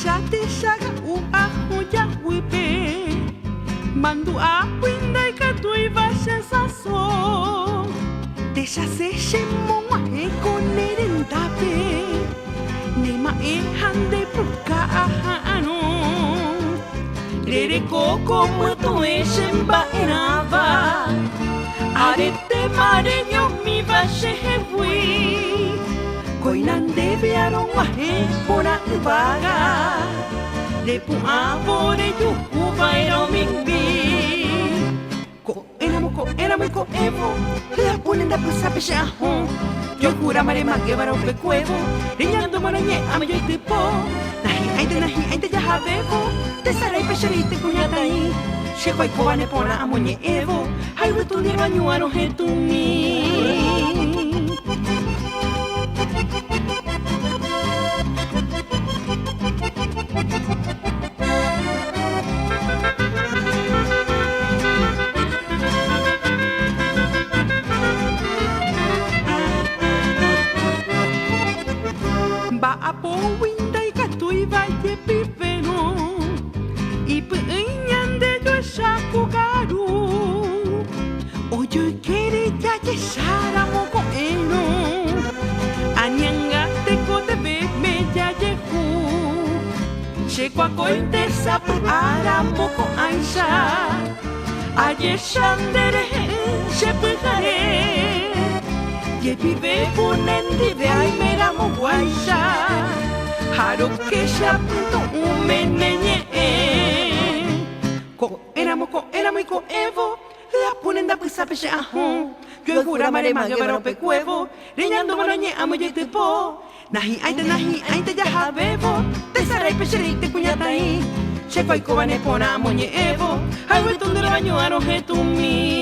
shate shaga u ahu ya wipe mandu a winda ka tu iba sensaso deixa se chemo a reconeren tape nema e hande puka ano rere koko muto e shemba enava arete mare nyomi va shehwi koinan deve aron a pora vaga de pu avore yuku vairo mingbi ko enamo ko evo la ponen da pusa pesha yo cura mare magevaro pe cuevo riñando marañe amayo y tipo nahi ainte ya habevo te sarai pesharite kunyatai shekoi koane pona amonye evo hai rutundi banyuaro hetumi ba apo winda y katui va ye pipeno y piñande yo shaku garu oyo kere ya ye shara moko eno anyanga te ko te be me ya ye ku shekwa kointe sapu ara moko aisha aye shandere shepujare ye vive punendi de ay mera mo guaisha haro que shapunto umenenye ko enamo y ko evo la punenda pisa peche ahu yo gura mare magavaro pe cuevo riñando manoñe amo ye tipo nahi ainte ya habevo te sarai pecherite kunyatai shekoi kobane pona amonye evo hai wetunde baño aro hetumi